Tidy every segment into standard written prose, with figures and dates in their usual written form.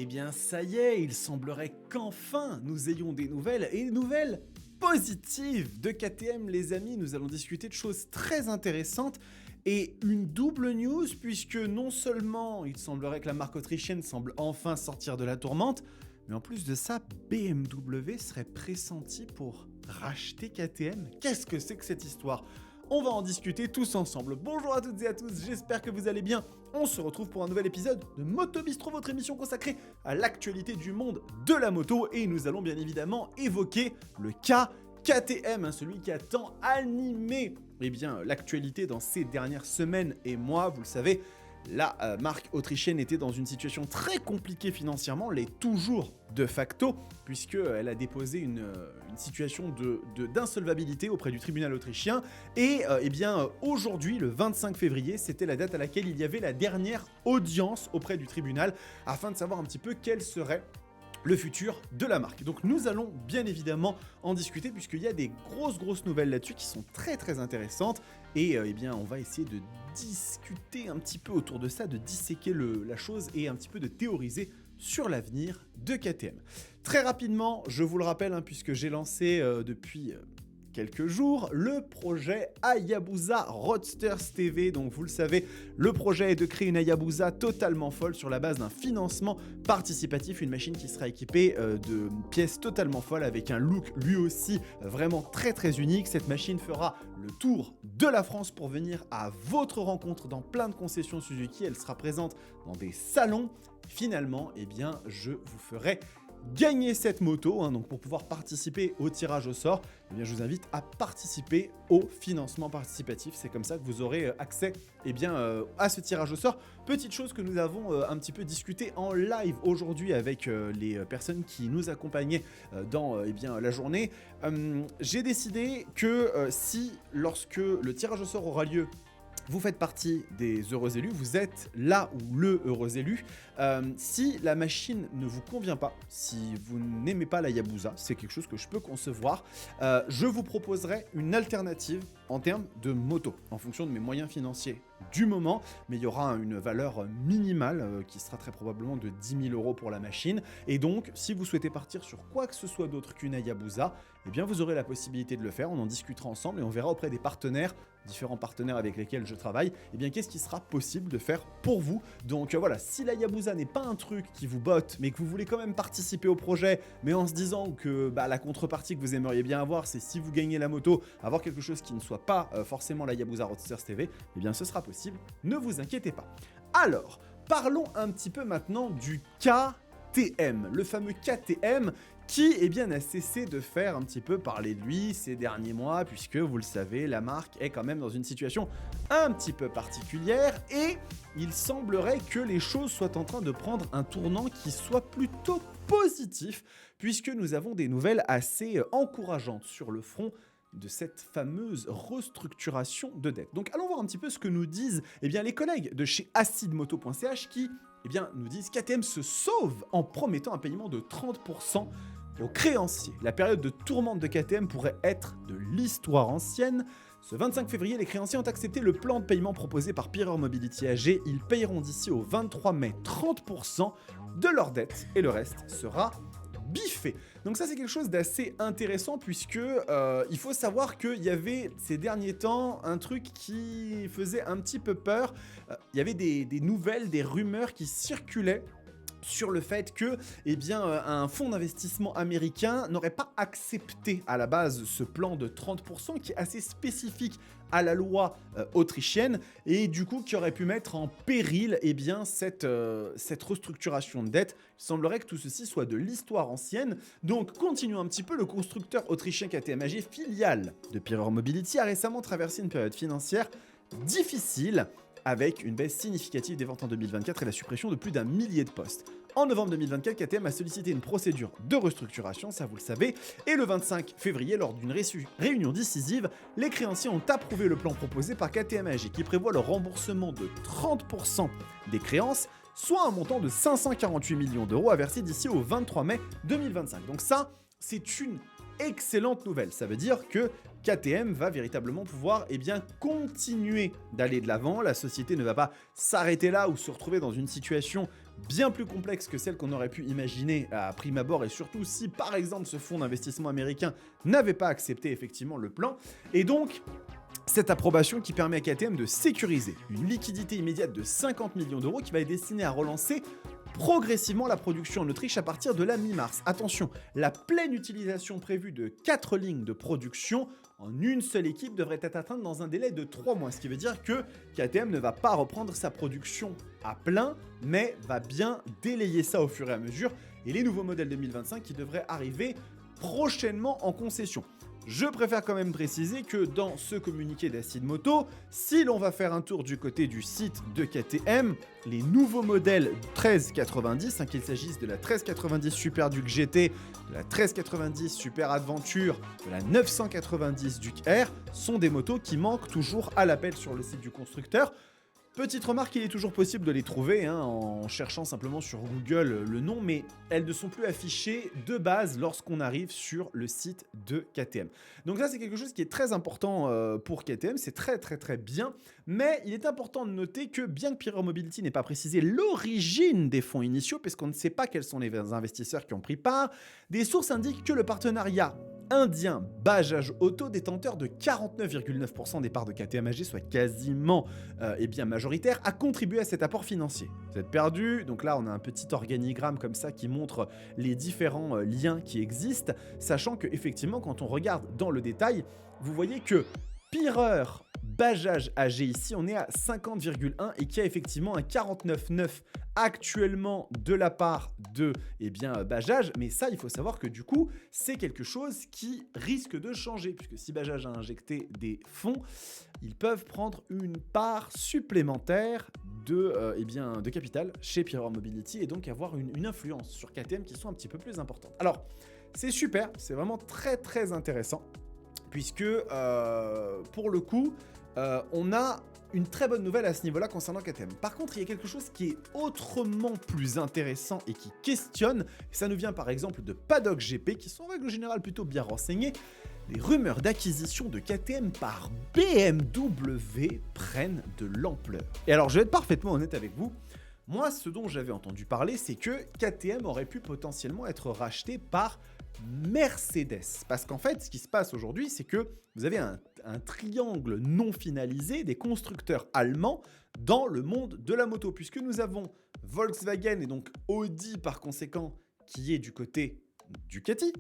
Eh bien ça y est, il semblerait qu'enfin nous ayons des nouvelles, et des nouvelles positives de KTM les amis. Nous allons discuter de choses très intéressantes et une double news puisque non seulement il semblerait que la marque autrichienne semble enfin sortir de la tourmente, mais en plus de ça, BMW serait pressenti pour racheter KTM. Qu'est-ce que c'est que cette histoire ? On va en discuter tous ensemble. Bonjour à toutes et à tous, j'espère que vous allez bien. On se retrouve pour un nouvel épisode de Moto Bistro, votre émission consacrée à l'actualité du monde de la moto. Et nous allons bien évidemment évoquer le cas KTM, celui qui a tant animé l'actualité dans ces dernières semaines et mois. Vous le savez, la marque autrichienne était dans une situation très compliquée financièrement, l'est toujours de facto, puisqu'elle a déposé une situation d'insolvabilité auprès du tribunal autrichien. Et aujourd'hui, le 25 février, c'était la date à laquelle il y avait la dernière audience auprès du tribunal, afin de savoir un petit peu quelle serait le futur de la marque. Donc nous allons bien évidemment en discuter puisqu'il y a des grosses nouvelles là-dessus qui sont très intéressantes et on va essayer de discuter un petit peu autour de ça, de disséquer la chose et un petit peu de théoriser sur l'avenir de KTM. Très rapidement, je vous le rappelle puisque j'ai lancé depuis quelques jours, le projet Hayabusa Roadsters TV. Donc vous le savez, le projet est de créer une Hayabusa totalement folle sur la base d'un financement participatif, une machine qui sera équipée de pièces totalement folles avec un look lui aussi vraiment très unique. Cette machine fera le tour de la France pour venir à votre rencontre dans plein de concessions Suzuki. Elle sera présente dans des salons. Finalement, je vous ferai gagner cette moto, donc pour pouvoir participer au tirage au sort, je vous invite à participer au financement participatif. C'est comme ça que vous aurez accès à ce tirage au sort. Petite chose que nous avons un petit peu discuté en live aujourd'hui avec les personnes qui nous accompagnaient dans la journée. J'ai décidé que lorsque le tirage au sort aura lieu, vous faites partie des heureux élus, vous êtes là où le heureux élu. Si la machine ne vous convient pas, si vous n'aimez pas la Hayabusa, c'est quelque chose que je peux concevoir, je vous proposerai une alternative en termes de moto, en fonction de mes moyens financiers du moment, mais il y aura une valeur minimale qui sera très probablement de 10 000 € pour la machine. Et donc, si vous souhaitez partir sur quoi que ce soit d'autre qu'une Hayabusa, vous aurez la possibilité de le faire. On en discutera ensemble et on verra auprès des partenaires, différents partenaires avec lesquels je travaille, qu'est-ce qui sera possible de faire pour vous. Donc voilà, si la Hayabusa n'est pas un truc qui vous botte, mais que vous voulez quand même participer au projet, mais en se disant que la contrepartie que vous aimeriez bien avoir, c'est si vous gagnez la moto, avoir quelque chose qui ne soit pas forcément la Hayabusa Roadsters TV, ce sera possible, ne vous inquiétez pas. Alors, parlons un petit peu maintenant du KTM, le fameux KTM qui n'a cessé de faire un petit peu parler de lui ces derniers mois, puisque vous le savez, la marque est quand même dans une situation un petit peu particulière et il semblerait que les choses soient en train de prendre un tournant qui soit plutôt positif, puisque nous avons des nouvelles assez encourageantes sur le front de cette fameuse restructuration de dette. Donc allons voir un petit peu ce que nous disent les collègues de chez acidmoto.ch qui nous disent KTM se sauve en promettant un paiement de 30% aux créanciers. La période de tourmente de KTM pourrait être de l'histoire ancienne. Ce 25 février, les créanciers ont accepté le plan de paiement proposé par Pireur Mobility AG. Ils payeront d'ici au 23 mai 30% de leur dette et le reste sera biffé. Donc ça c'est quelque chose d'assez intéressant puisque il faut savoir qu'il y avait ces derniers temps un truc qui faisait un petit peu peur. Il y avait des nouvelles, des rumeurs qui circulaient sur le fait que un fonds d'investissement américain n'aurait pas accepté à la base ce plan de 30% qui est assez spécifique à la loi autrichienne et du coup qui aurait pu mettre en péril cette restructuration de dette. Il semblerait que tout ceci soit de l'histoire ancienne. Donc continuons un petit peu, le constructeur autrichien KTM AG, filiale de Pireur Mobility, a récemment traversé une période financière difficile avec une baisse significative des ventes en 2024 et la suppression de plus d'1 millier de postes. En novembre 2024, KTM a sollicité une procédure de restructuration, ça vous le savez, et le 25 février, lors d'une réunion décisive, les créanciers ont approuvé le plan proposé par KTM AG qui prévoit le remboursement de 30% des créances, soit un montant de 548 millions € à verser d'ici au 23 mai 2025. Donc ça, c'est une excellente nouvelle. Ça veut dire que KTM va véritablement pouvoir continuer d'aller de l'avant. La société ne va pas s'arrêter là ou se retrouver dans une situation bien plus complexe que celle qu'on aurait pu imaginer à prime abord, et surtout si par exemple ce fonds d'investissement américain n'avait pas accepté effectivement le plan. Et donc, cette approbation qui permet à KTM de sécuriser une liquidité immédiate de 50 millions d'euros qui va être destinée à relancer progressivement la production en Autriche à partir de la mi-mars. Attention, la pleine utilisation prévue de 4 lignes de production en une seule équipe devrait être atteinte dans un délai de 3 mois, ce qui veut dire que KTM ne va pas reprendre sa production à plein, mais va bien délayer ça au fur et à mesure, et les nouveaux modèles 2025 qui devraient arriver prochainement en concession. Je préfère quand même préciser que dans ce communiqué d'Acid Moto, si l'on va faire un tour du côté du site de KTM, les nouveaux modèles 1390, qu'il s'agisse de la 1390 Super Duke GT, de la 1390 Super Adventure, de la 990 Duke R, sont des motos qui manquent toujours à l'appel sur le site du constructeur. Petite remarque, il est toujours possible de les trouver en cherchant simplement sur Google le nom, mais elles ne sont plus affichées de base lorsqu'on arrive sur le site de KTM. Donc ça, c'est quelque chose qui est très important pour KTM, c'est très bien, mais il est important de noter que bien que Pirelli Mobility n'ait pas précisé l'origine des fonds initiaux, parce qu'on ne sait pas quels sont les investisseurs qui ont pris part, des sources indiquent que le partenariat indien Bajaj Auto, détenteur de 49,9% des parts de KTM AG, soit quasiment majoritaire, a contribué à cet apport financier. Vous êtes perdu, donc là on a un petit organigramme comme ça qui montre les différents liens qui existent, sachant que effectivement quand on regarde dans le détail, vous voyez que Pirelli Bajaj AG ici, on est à 50,1 et qui a effectivement un 49,9 actuellement de la part de Bajaj, mais ça il faut savoir que du coup c'est quelque chose qui risque de changer, puisque si Bajaj a injecté des fonds, ils peuvent prendre une part supplémentaire de capital chez Pirelli Mobility et donc avoir une influence sur KTM qui sont un petit peu plus importantes. Alors c'est super, c'est vraiment très intéressant, puisque pour le coup, on a une très bonne nouvelle à ce niveau-là concernant KTM. Par contre, il y a quelque chose qui est autrement plus intéressant et qui questionne, et ça nous vient par exemple de Paddock GP, qui sont en règle générale plutôt bien renseignés. Les rumeurs d'acquisition de KTM par BMW prennent de l'ampleur. Et alors, je vais être parfaitement honnête avec vous, moi, ce dont j'avais entendu parler, c'est que KTM aurait pu potentiellement être racheté par Mercedes. Parce qu'en fait, ce qui se passe aujourd'hui, c'est que vous avez un triangle non finalisé des constructeurs allemands dans le monde de la moto, puisque nous avons Volkswagen et donc Audi par conséquent, qui est du côté Ducati.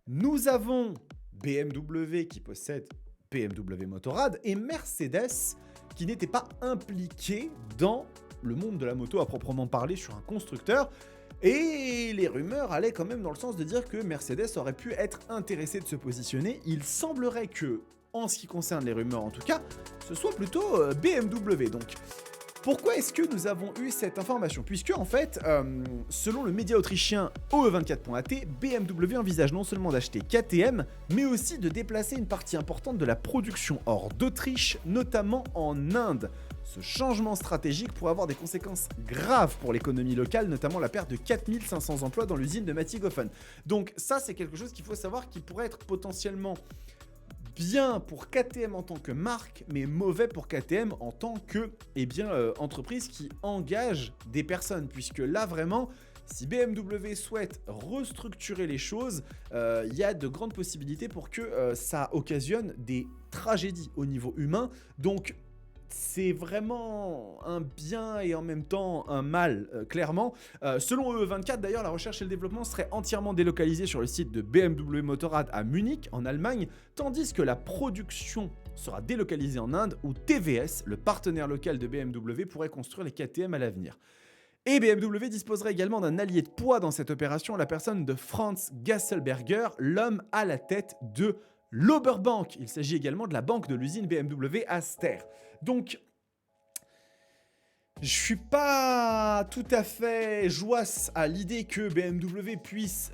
Nous avons BMW qui possède BMW Motorrad et Mercedes qui n'était pas impliqué dans le monde de la moto à proprement parler sur un constructeur. Et les rumeurs allaient quand même dans le sens de dire que Mercedes aurait pu être intéressé de se positionner. Il semblerait que, en ce qui concerne les rumeurs en tout cas, ce soit plutôt BMW. Donc, pourquoi est-ce que nous avons eu cette information? Puisque, en fait, selon le média autrichien OE24.at, BMW envisage non seulement d'acheter KTM, mais aussi de déplacer une partie importante de la production hors d'Autriche, notamment en Inde. Ce changement stratégique pourrait avoir des conséquences graves pour l'économie locale, notamment la perte de 4500 emplois dans l'usine de Mattighofen. Donc ça, c'est quelque chose qu'il faut savoir qui pourrait être potentiellement bien pour KTM en tant que marque, mais mauvais pour KTM en tant que entreprise qui engage des personnes. Puisque là, vraiment, si BMW souhaite restructurer les choses, il y a de grandes possibilités pour que ça occasionne des tragédies au niveau humain. Donc, c'est vraiment un bien et en même temps un mal, clairement. Selon OE24, d'ailleurs, la recherche et le développement seraient entièrement délocalisés sur le site de BMW Motorrad à Munich, en Allemagne, tandis que la production sera délocalisée en Inde, où TVS, le partenaire local de BMW, pourrait construire les KTM à l'avenir. Et BMW disposerait également d'un allié de poids dans cette opération, la personne de Franz Gasselberger, l'homme à la tête de l'Oberbank. Il s'agit également de la banque de l'usine BMW Aster. Donc, je suis pas tout à fait joasse à l'idée que BMW puisse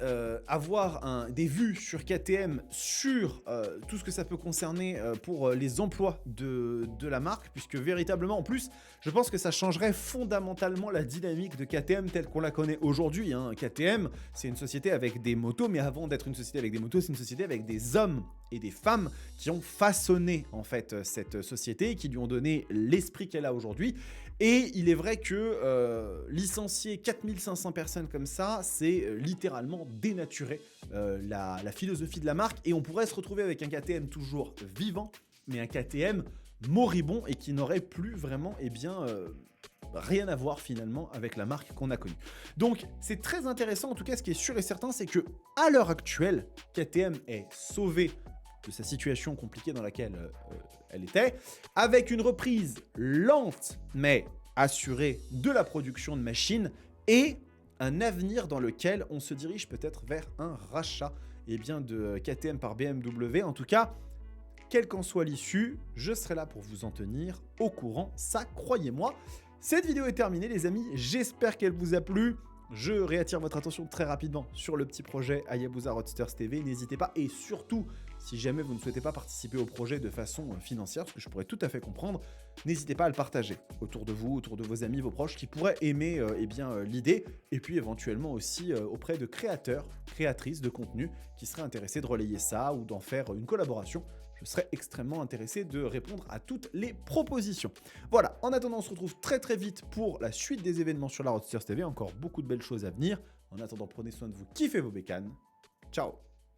avoir des vues sur KTM, sur tout ce que ça peut concerner pour les emplois de la marque, puisque véritablement, en plus, je pense que ça changerait fondamentalement la dynamique de KTM telle qu'on la connaît aujourd'hui. KTM, c'est une société avec des motos, mais avant d'être une société avec des motos, c'est une société avec des hommes et des femmes qui ont façonné en fait cette société, qui lui ont donné l'esprit qu'elle a aujourd'hui. Et il est vrai que licencier 4500 personnes comme ça, c'est littéralement dénaturer la philosophie de la marque. Et on pourrait se retrouver avec un KTM toujours vivant, mais un KTM moribond et qui n'aurait plus vraiment rien à voir finalement avec la marque qu'on a connue. Donc c'est très intéressant, en tout cas ce qui est sûr et certain, c'est que à l'heure actuelle, KTM est sauvé de sa situation compliquée dans laquelle elle était, avec une reprise lente mais assurée de la production de machines et un avenir dans lequel on se dirige peut-être vers un rachat de KTM par BMW. En tout cas, quelle qu'en soit l'issue, je serai là pour vous en tenir au courant, ça croyez-moi. Cette vidéo est terminée les amis, j'espère qu'elle vous a plu. Je réattire votre attention très rapidement sur le petit projet Hayabusa Roadsters TV. N'hésitez pas, et surtout, si jamais vous ne souhaitez pas participer au projet de façon financière, ce que je pourrais tout à fait comprendre, n'hésitez pas à le partager autour de vous, autour de vos amis, vos proches qui pourraient aimer l'idée, et puis éventuellement aussi auprès de créateurs, créatrices de contenu qui seraient intéressés de relayer ça ou d'en faire une collaboration. Je serais extrêmement intéressé de répondre à toutes les propositions. Voilà, en attendant, on se retrouve très très vite pour la suite des événements sur la Roadsters TV. Encore beaucoup de belles choses à venir. En attendant, prenez soin de vous, kiffez vos bécanes. Ciao!